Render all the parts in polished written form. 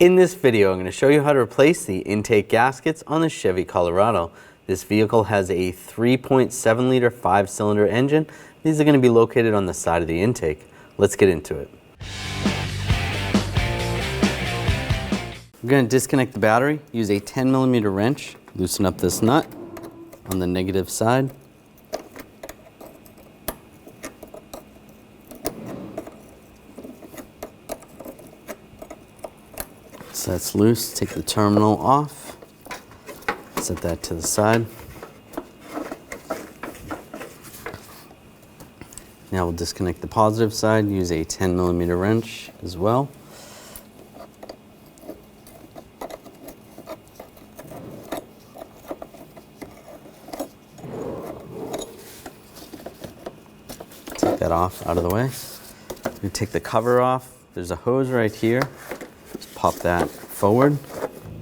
In this video, I'm going to show you how to replace the intake gaskets on the Chevy Colorado. This vehicle has a 3.7 liter 5-cylinder engine. These are going to be located on the side of the intake. Let's get into it. We're going to disconnect the battery. Use a 10mm wrench. Loosen up this nut on the negative side. So that's loose. Take the terminal off. Set that to the side. Now we'll disconnect the positive side. Use a 10mm wrench as well. Take that off out of the way. We take the cover off. There's a hose right here. Just pop that forward.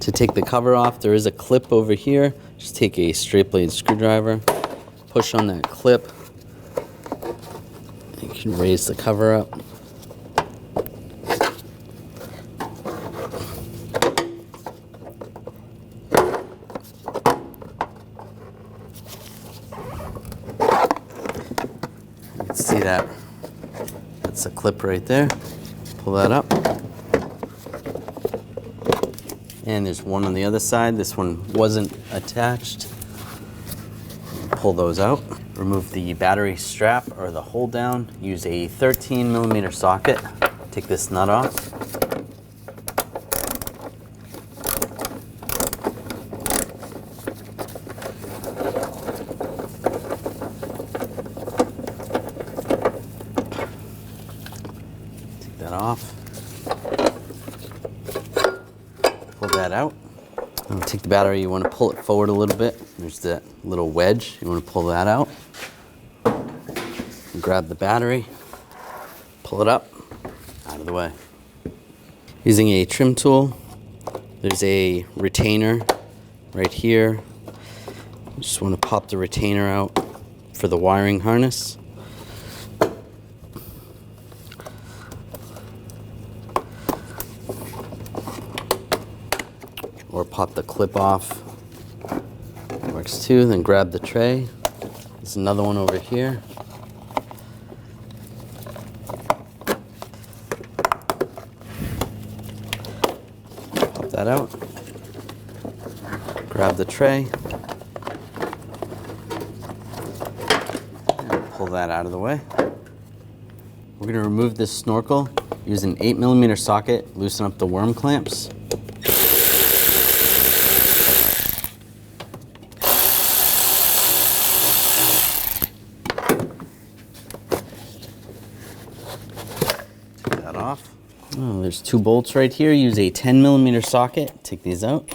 To take the cover off, there is a clip over here. Just take a straight blade screwdriver, push on that clip. You can raise the cover up. You can see that. That's a clip right there. Pull that up. And there's one on the other side. This one wasn't attached. Pull those out. Remove the battery strap or the hold down. Use a 13mm socket. Take this nut off. Take that off. Pull that out. Take the battery, you want to pull it forward a little bit. There's that little wedge, you want to pull that out. Grab the battery, pull it up, out of the way. Using a trim tool, there's a retainer right here. You just want to pop the retainer out for the wiring harness. Or pop the clip off. Works too. Then grab the tray. There's another one over here. Pop that out. Grab the tray. And pull that out of the way. We're going to remove this snorkel. Use an 8mm socket. Loosen up the worm clamps. Off. Oh, there's two bolts right here. Use a 10mm socket. Take these out.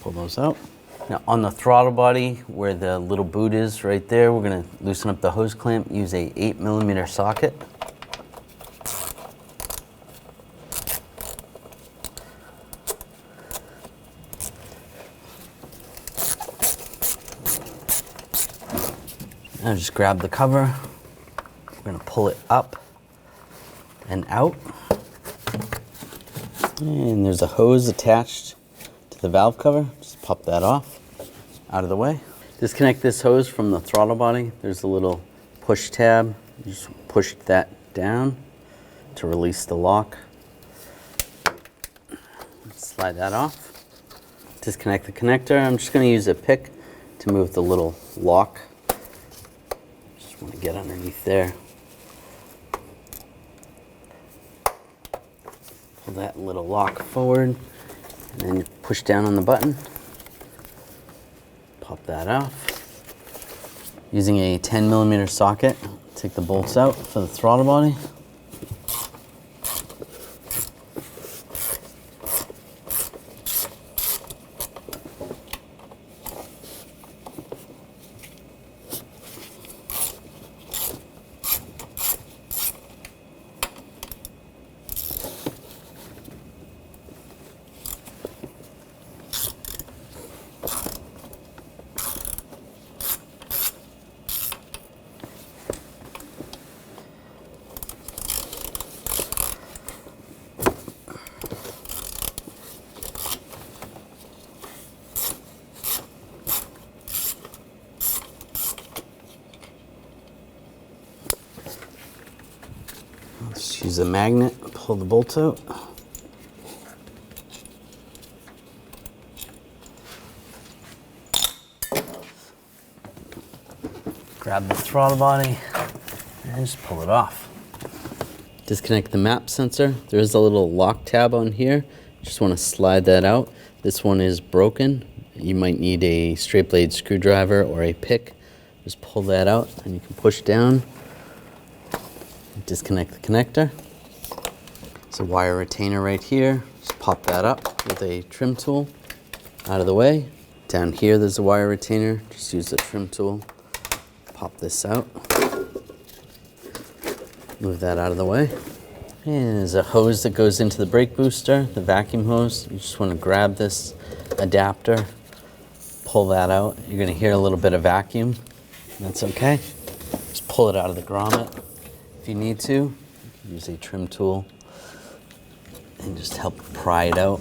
Pull those out. Now on the throttle body where the little boot is right there, we're going to loosen up the hose clamp. Use a 8mm socket. Now just grab the cover. We're going to pull it up and out. And there's a hose attached to the valve cover. Just pop that off, out of the way. Disconnect this hose from the throttle body. There's a little push tab. You just push that down to release the lock. Slide that off. Disconnect the connector. I'm just going to use a pick to move the little lock. Want to get underneath there. Pull that little lock forward and then you push down on the button. Pop that off. Using a 10mm socket, take the bolts out for the throttle body. use the magnet, pull the bolt out. Grab the throttle body and just pull it off. Disconnect the map sensor. There is a little lock tab on here. Just want to slide that out. This one is broken. You might need a straight blade screwdriver or a pick. Just pull that out and you can push down. Disconnect the connector. There's a wire retainer right here. Just pop that up with a trim tool. Out of the way. Down here there's a wire retainer. Just use the trim tool. Pop this out. Move that out of the way. And there's a hose that goes into the brake booster, the vacuum hose. You just want to grab this adapter, pull that out. You're going to hear a little bit of vacuum. That's okay. Just pull it out of the grommet. If you need to, use a trim tool and just help pry it out.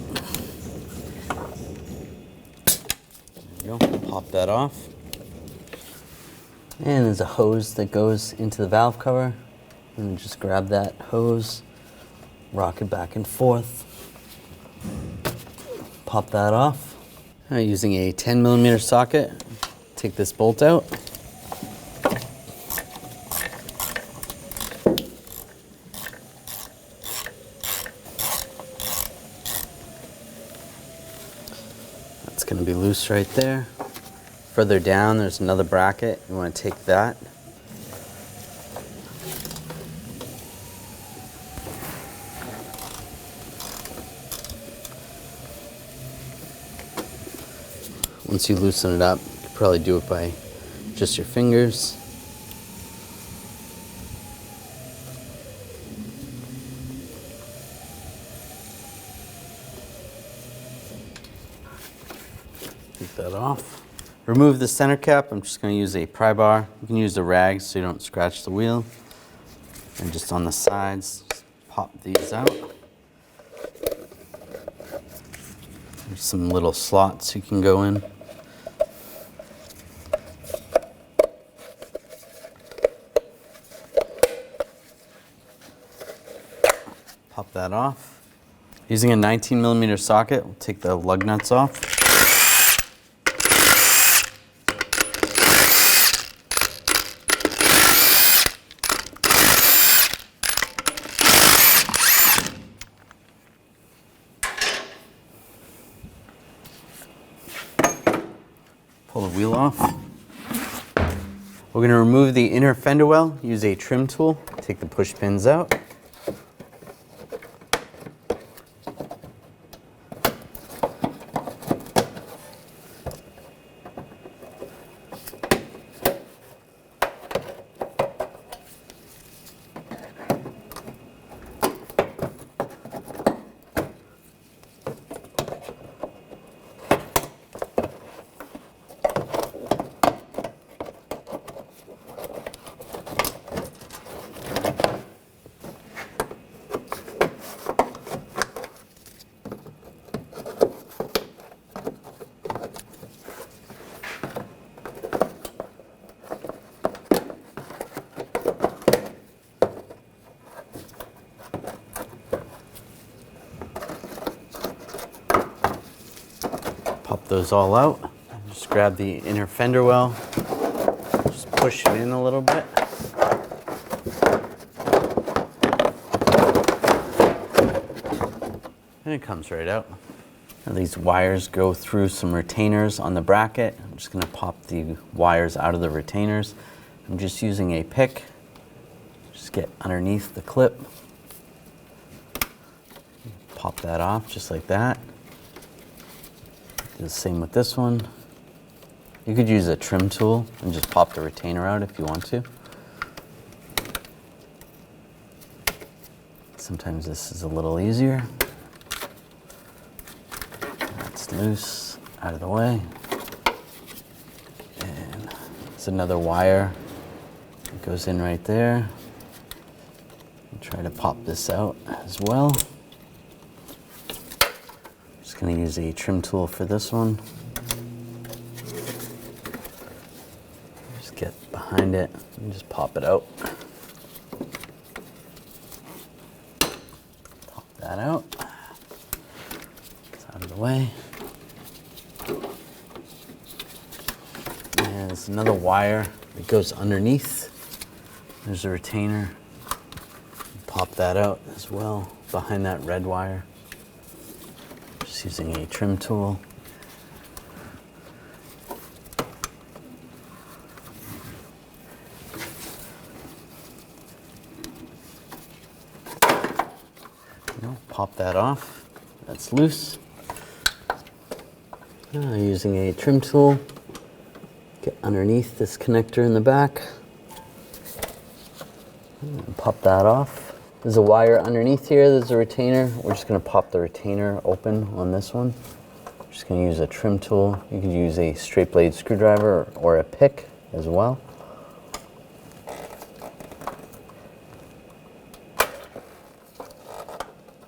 There you go. Pop that off. And there's a hose that goes into the valve cover. And just grab that hose, rock it back and forth, pop that off. Now using a 10mm socket, take this bolt out. That's going to be loose right there. Further down, there's another bracket. You want to take that. Once you loosen it up, you can probably do it by just your fingers. Take that off. Remove the center cap. I'm just going to use a pry bar. You can use a rag so you don't scratch the wheel. And just on the sides, just pop these out. There's some little slots you can go in. Pop that off. Using a 19mm socket, we'll take the lug nuts off. Pull the wheel off. We're going to remove the inner fender well, use a trim tool, take the push pins out. Pop those all out. Just grab the inner fender well, just push it in a little bit. And it comes right out. Now these wires go through some retainers on the bracket. I'm just going to pop the wires out of the retainers. I'm just using a pick. Just get underneath the clip. Pop that off just like that. Do the same with this one. You could use a trim tool and just pop the retainer out if you want to. Sometimes this is a little easier. That's loose, out of the way. And there's another wire that goes in right there. And try to pop this out as well. Just going to use a trim tool for this one. Just get behind it and just pop it out. that out. It's out of the way. And there's another wire that goes underneath. There's a retainer. Pop that out as well, behind that red wire. Just using a trim tool. Pop that off. That's loose. Using a trim tool, get underneath this connector in the back. And pop that off. There's a wire underneath here. There's a retainer. We're just going to pop the retainer open on this one. Just going to use a trim tool. You could use a straight blade screwdriver or a pick as well.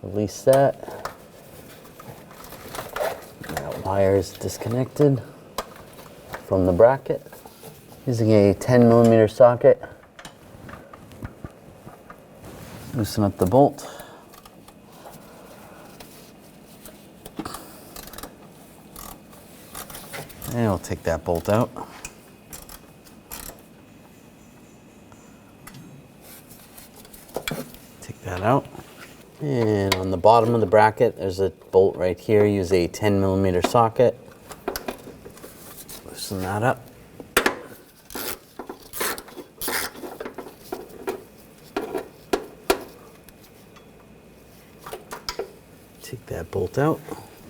Release that. That wire is disconnected from the bracket. Using a 10mm socket. Loosen up the bolt. And we'll take that bolt out. Take that out. And on the bottom of the bracket, there's a bolt right here. Use a 10mm socket. Loosen that up. Take that bolt out.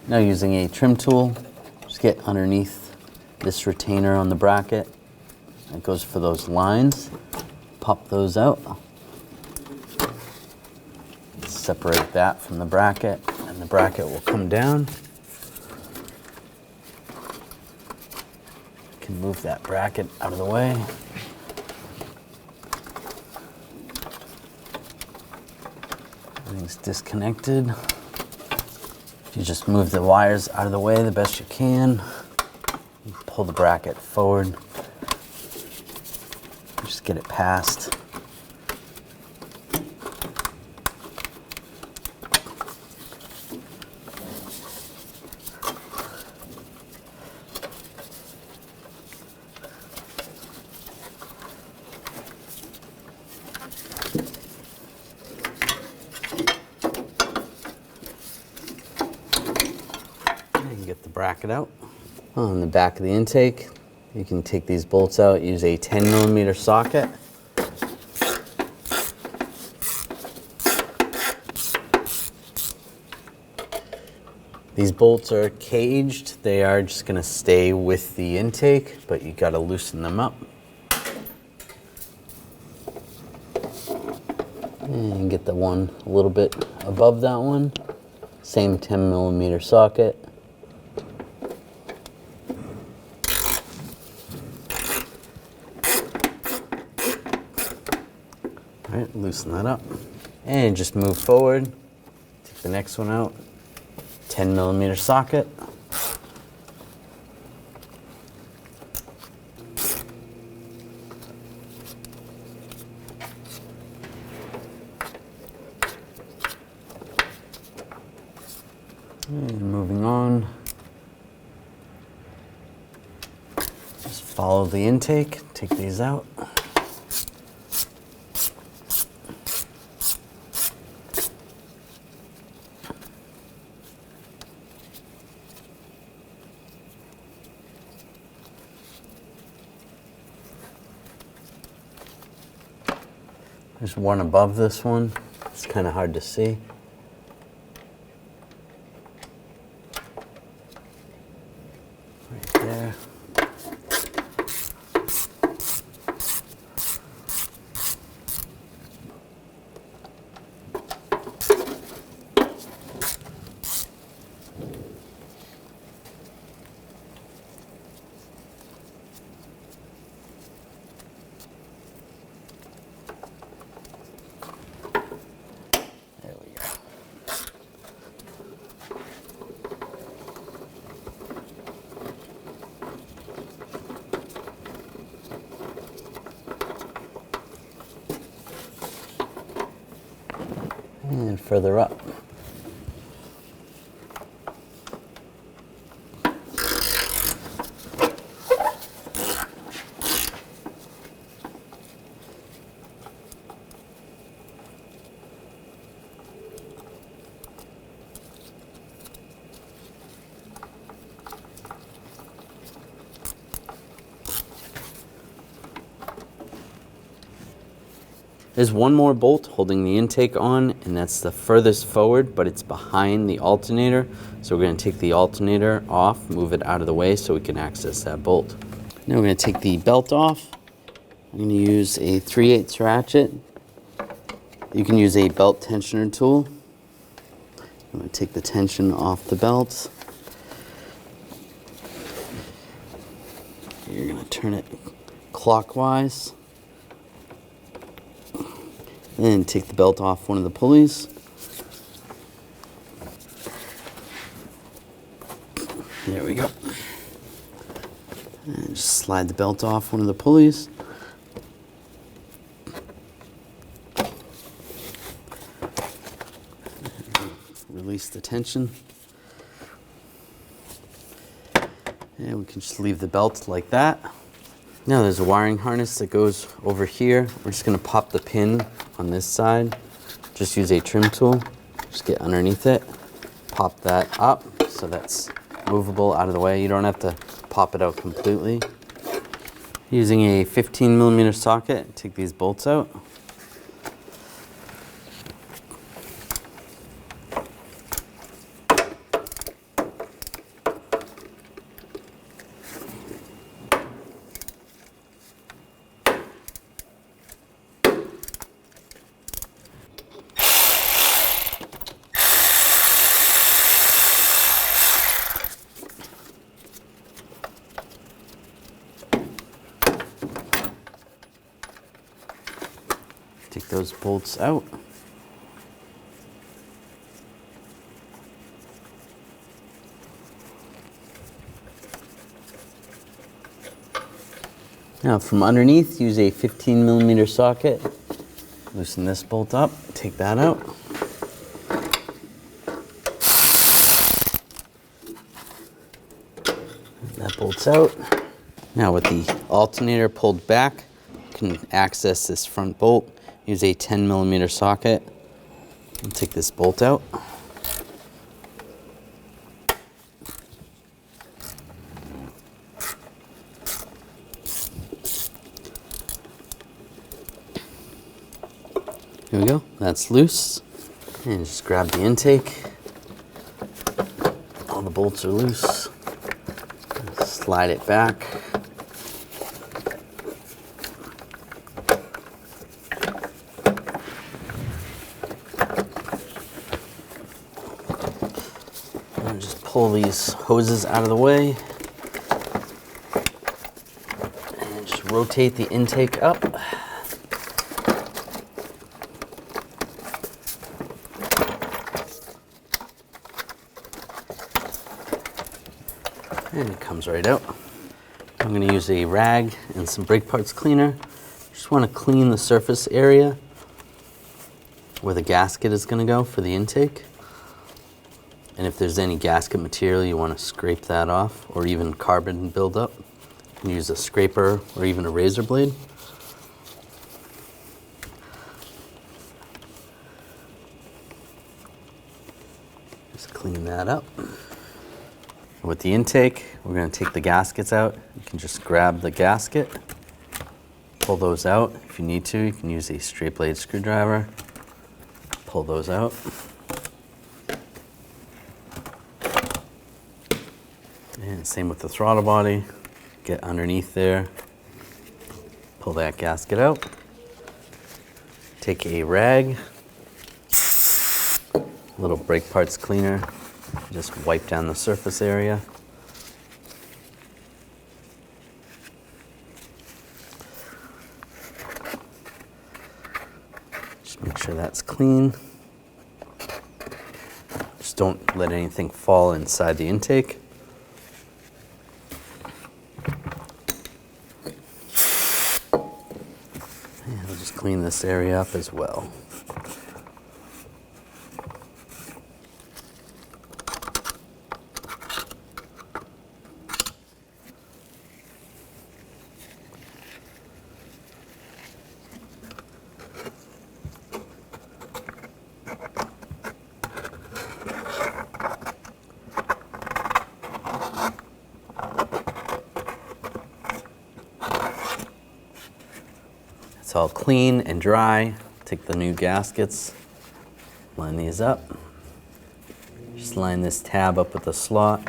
Now using a trim tool, just get underneath this retainer on the bracket. That goes for those lines. Pop those out. Separate that from the bracket, and the bracket will come down. You can move that bracket out of the way. Everything's disconnected. You just move the wires out of the way the best you can. You pull the bracket forward. Just get it past. Get the bracket out. On the back of the intake, you can take these bolts out, use a 10mm socket. These bolts are caged. They are just going to stay with the intake, but you got to loosen them up. And get the one a little bit above that one. Same 10mm socket. All right, loosen that up. And just move forward. Take the next one out. 10mm socket. And moving on. Just follow the intake, take these out. There's one above this one. It's kind of hard to see. Right there. And further up. There's one more bolt holding the intake on, and that's the furthest forward, but it's behind the alternator. So we're going to take the alternator off, move it out of the way so we can access that bolt. Now we're going to take the belt off. I'm going to use a 3/8 ratchet. You can use a belt tensioner tool. I'm going to take the tension off the belt. You're going to turn it clockwise. Then take the belt off one of the pulleys. There we go. And just slide the belt off one of the pulleys. Release the tension. And we can just leave the belt like that. Now there's a wiring harness that goes over here. We're just going to pop the pin on this side. Just use a trim tool. Just get underneath it. Pop that up so that's movable out of the way. You don't have to pop it out completely. Using a 15mm socket, take these bolts out. Take those bolts out. Now from underneath, use a 15mm socket. Loosen this bolt up, take that out. That bolt's out. Now with the alternator pulled back, you can access this front bolt. Use a 10mm socket and take this bolt out. Here we go, that's loose. And just grab the intake. All the bolts are loose. Slide it back. Just pull these hoses out of the way and just rotate the intake up. And it comes right out. I'm going to use a rag and some brake parts cleaner. Just want to clean the surface area where the gasket is going to go for the intake. And if there's any gasket material, you want to scrape that off, or even carbon buildup. You can use a scraper or even a razor blade. Just clean that up. With the intake, we're going to take the gaskets out. You can just grab the gasket, pull those out. If you need to, you can use a straight blade screwdriver, pull those out. And same with the throttle body. Get underneath there, pull that gasket out. Take a rag, a little brake parts cleaner, just wipe down the surface area. Just make sure that's clean. Just don't let anything fall inside the intake. And we'll just clean this area up as well. It's all clean and dry. Take the new gaskets, line these up. Just line this tab up with the slot.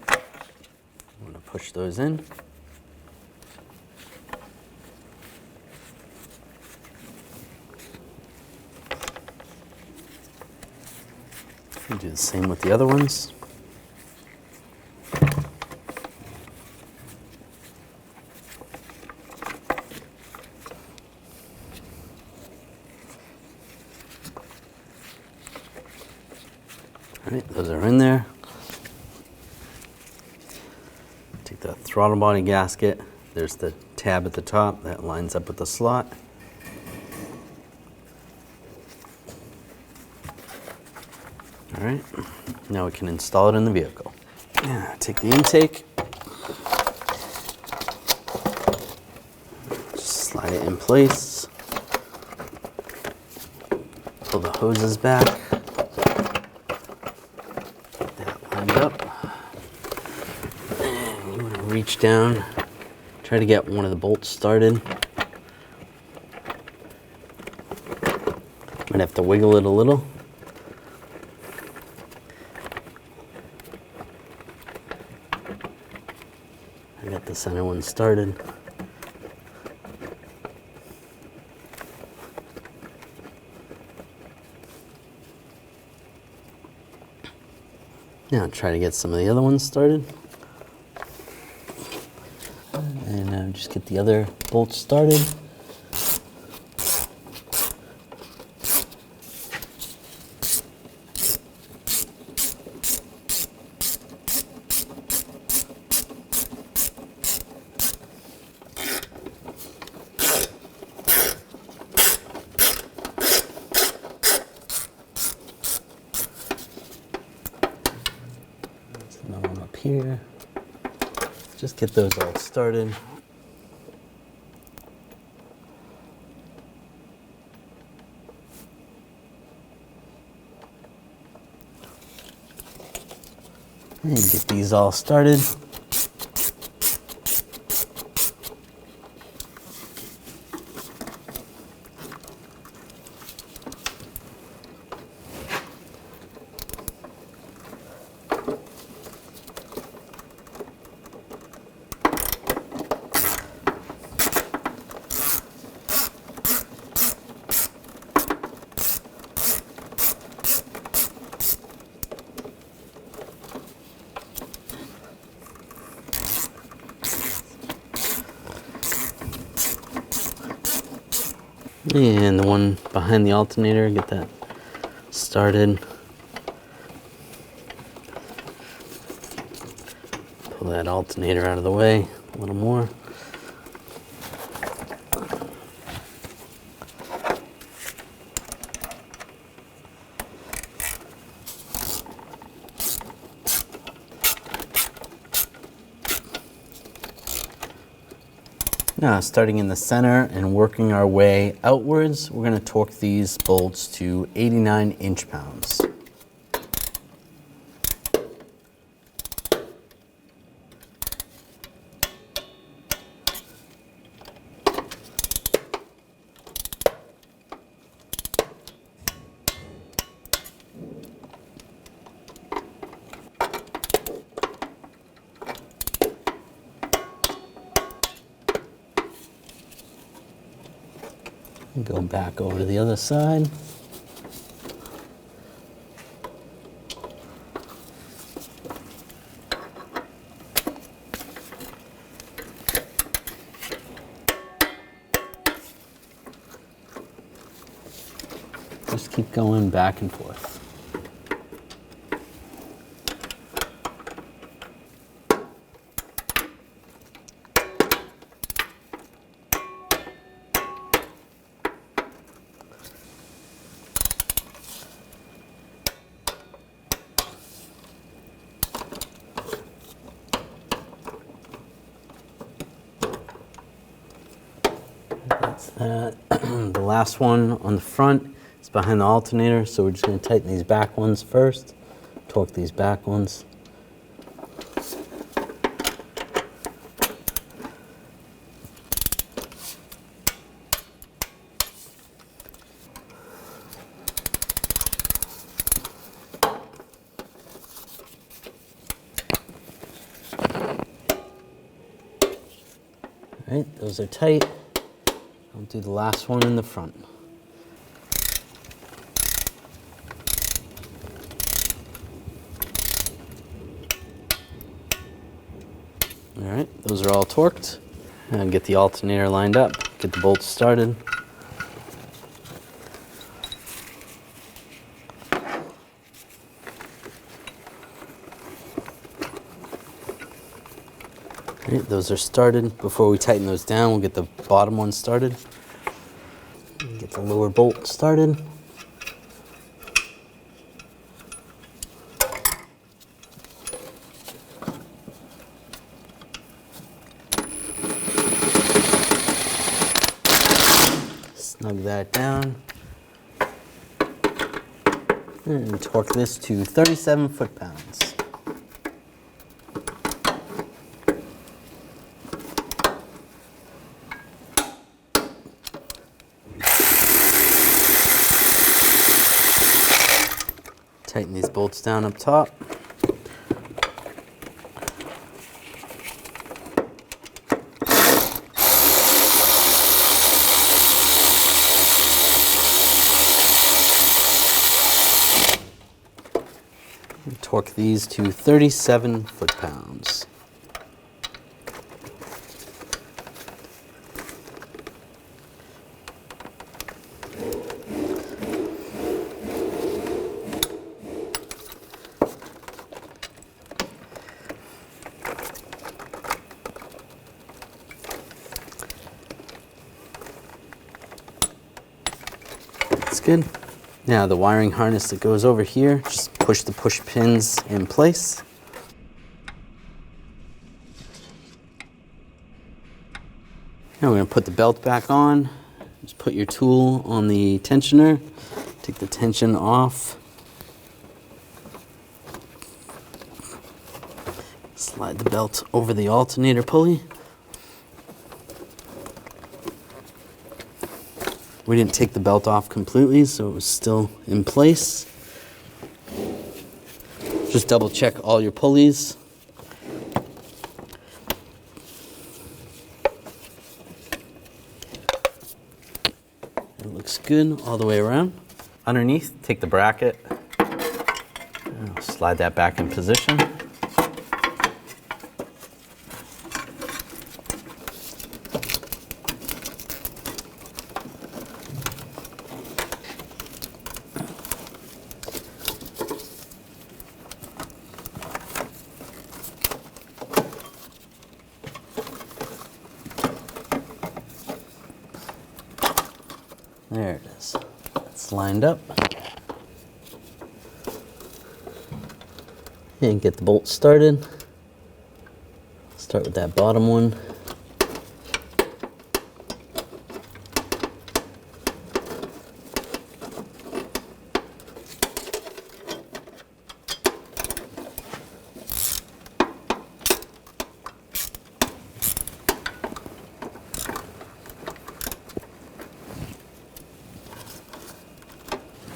I'm going to push those in. And do the same with the other ones. All right, those are in there. Take the throttle body gasket. There's the tab at the top that lines up with the slot. All right, now we can install it in the vehicle. Yeah, take the intake. Just slide it in place. Pull the hoses back. Get that lined up. And you want to reach down, try to get one of the bolts started. Might have to wiggle it a little. I got the center one started. Now try to get some of the other ones started. And just get the other bolts started. Another one up here. Just get those all started. And get these all started. And the one behind the alternator, get that started. Pull that alternator out of the way a little more. Now, starting in the center and working our way outwards, we're going to torque these bolts to 89 inch-pounds. Go back over to the other side. Just keep going back and forth. That's that. The last one on the front is behind the alternator, so we're just going to tighten these back ones first, torque these back ones. All right, those are tight. I'll do the last one in the front. All right, those are all torqued. And get the alternator lined up, get the bolts started. All right, those are started. Before we tighten those down, we'll get the bottom one started. Get the lower bolt started. Snug that down. And torque this to 37 foot-pounds. Tighten these bolts down up top. And torque these to 37 foot-pounds. That's good. Now the wiring harness that goes over here, just push the push pins in place. Now we're going to put the belt back on. Just put your tool on the tensioner, take the tension off. Slide the belt over the alternator pulley. We didn't take the belt off completely, so it was still in place. Just double check all your pulleys. It looks good all the way around. Underneath, take the bracket, slide that back in position. There it is. It's lined up. And get the bolt started. Start with that bottom one.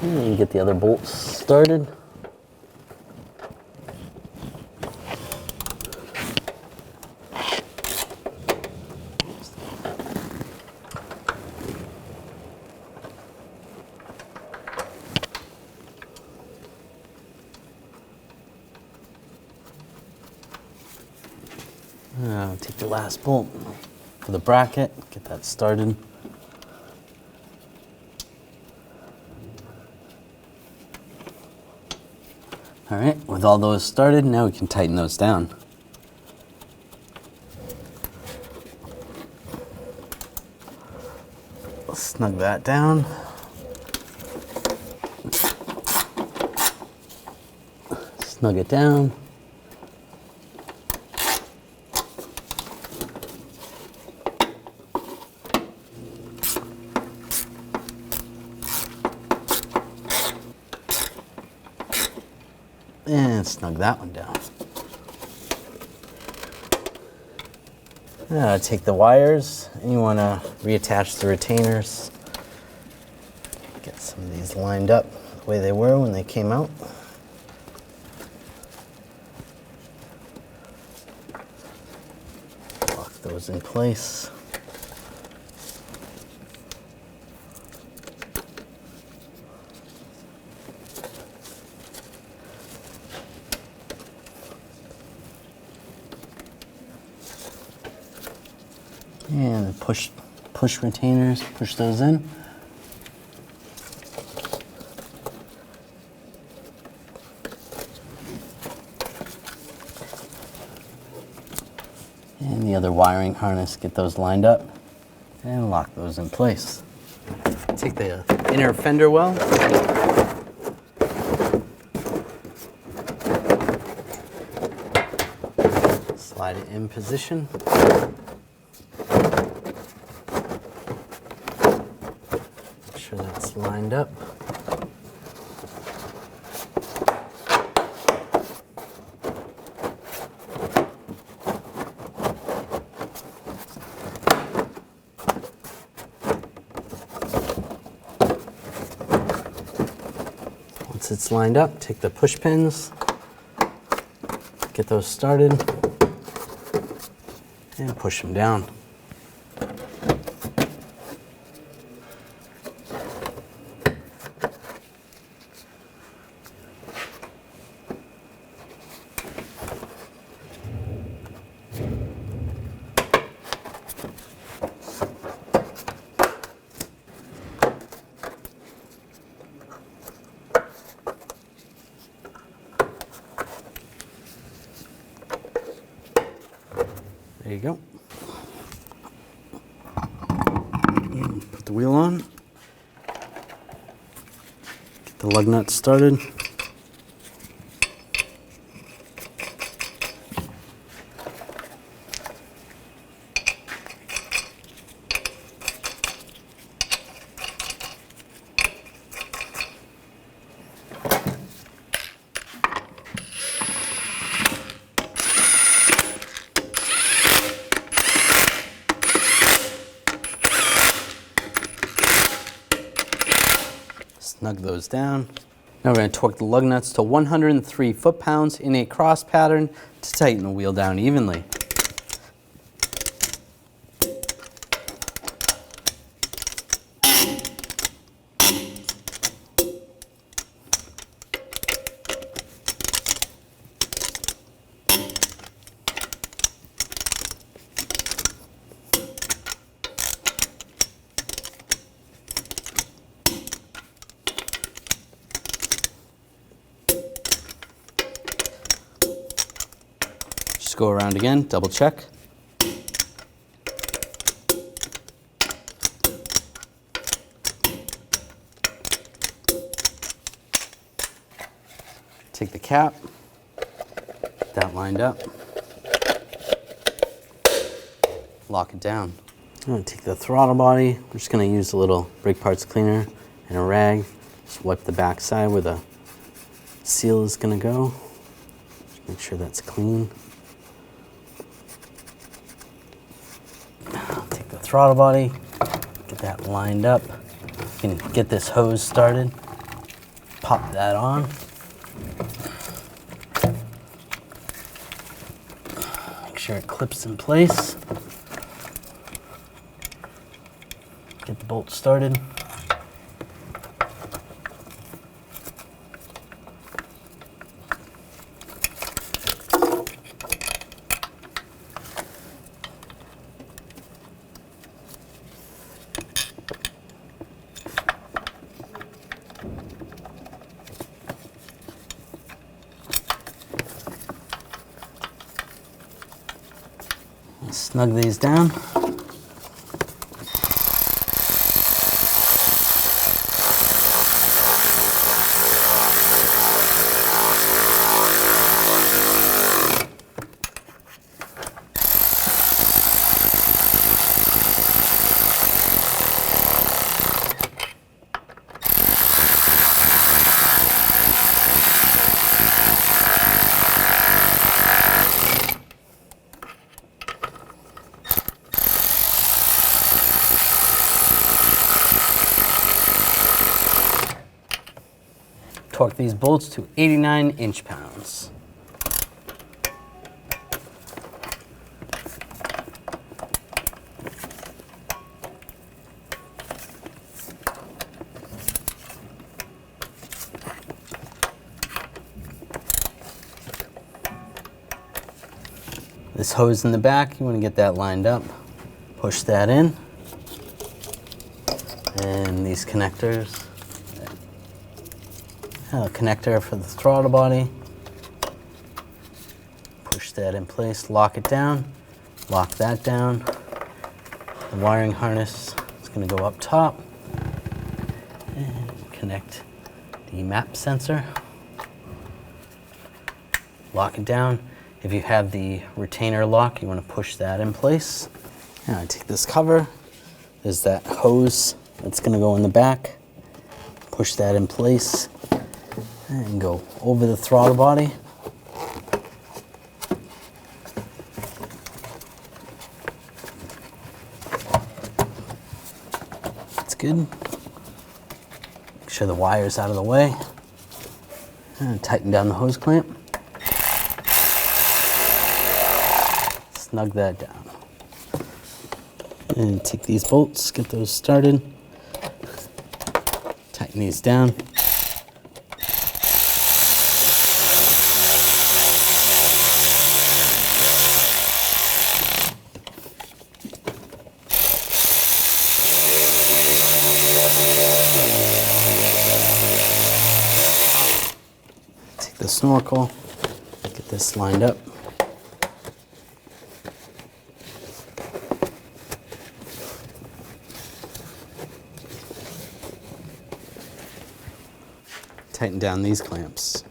And get the other bolts started. Take the last bolt for the bracket, get that started. All right, with all those started, now we can tighten those down. Snug that down. Snug it down. And snug that one down. Now take the wires and you want to reattach the retainers. Get some of these lined up the way they were when they came out. Lock those in place. And the push retainers, push those in. And the other wiring harness, get those lined up and lock those in place. Take the inner fender well. Slide it in position. Make sure that's lined up. Once it's lined up, take the push pins, get those started, and push them down. There you go. Put the wheel on. Get the lug nuts started. Snug those down. Now we're going to torque the lug nuts to 103 foot-pounds in a cross pattern to tighten the wheel down evenly. Just go around again, double check. Take the cap, get that lined up, lock it down. I'm going to take the throttle body. We're just going to use a little brake parts cleaner and a rag. Just wipe the back side where the seal is going to go. Just make sure that's clean. Take the throttle body, get that lined up. You can get this hose started. Pop that on. Make sure it clips in place. Get the bolt started. Snug these down. Torque these bolts to 89 inch-pounds. This hose in the back, you want to get that lined up. Push that in. And these connectors. A connector for the throttle body. Push that in place, lock it down, lock that down. The wiring harness is going to go up top and connect the map sensor. Lock it down. If you have the retainer lock, you want to push that in place. Now I take this cover. There's that hose that's going to go in the back. Push that in place and go over the throttle body. That's good. Make sure the wire's out of the way. And tighten down the hose clamp. Snug that down. And take these bolts, get those started. Tighten these down. Take the snorkel, get this lined up. Tighten down these clamps.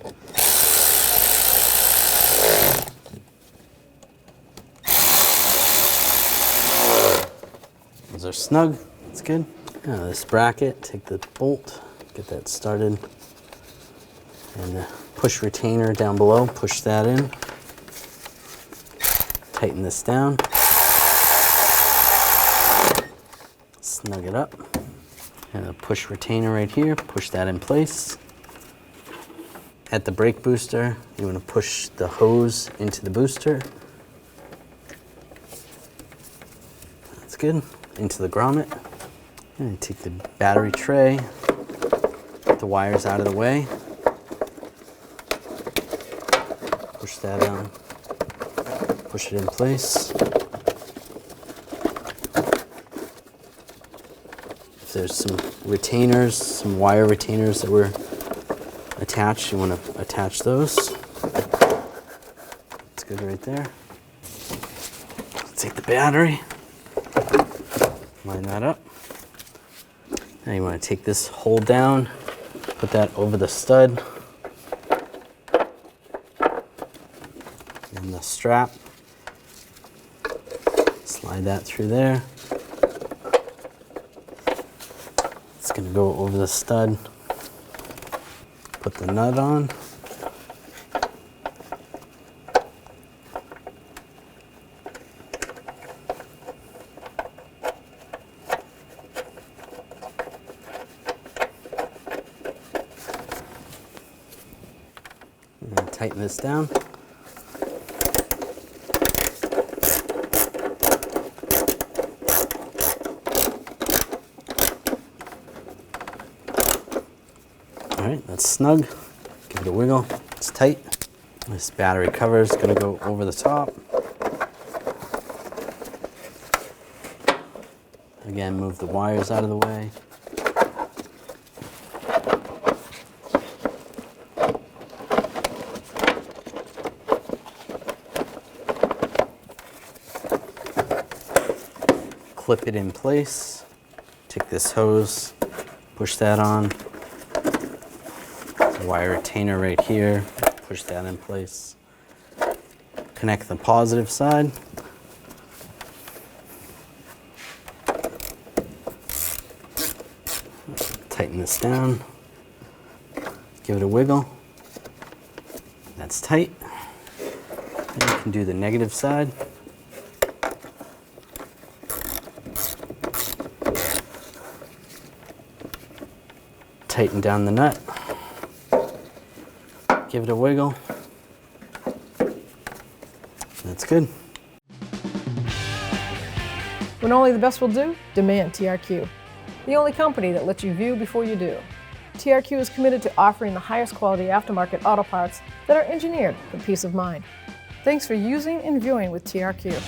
Those are snug, that's good. Now this bracket, take the bolt, get that started. And the push retainer down below, push that in. Tighten this down. Snug it up. And a push retainer right here, push that in place. At the brake booster, you want to push the hose into the booster. That's good. Into the grommet. And take the battery tray, get the wires out of the way. Push that on, push it in place. If there's some retainers, some wire retainers that were attached, you want to attach those. That's good right there. Take the battery, line that up. Now you want to take this hole down, put that over the stud and the strap. Slide that through there. It's going to go over the stud. Put the nut on. And tighten this down. All right, that's snug. Give it a wiggle. It's tight. This battery cover is going to go over the top. Again, move the wires out of the way. Clip it in place. Take this hose, push that on. Wire retainer right here, push that in place. Connect the positive side. Tighten this down. Give it a wiggle. That's tight. And you can do the negative side. Tighten down the nut. Give it a wiggle. That's good. When only the best will do, demand TRQ. The only company that lets you view before you do. TRQ is committed to offering the highest quality aftermarket auto parts that are engineered for peace of mind. Thanks for using and viewing with TRQ.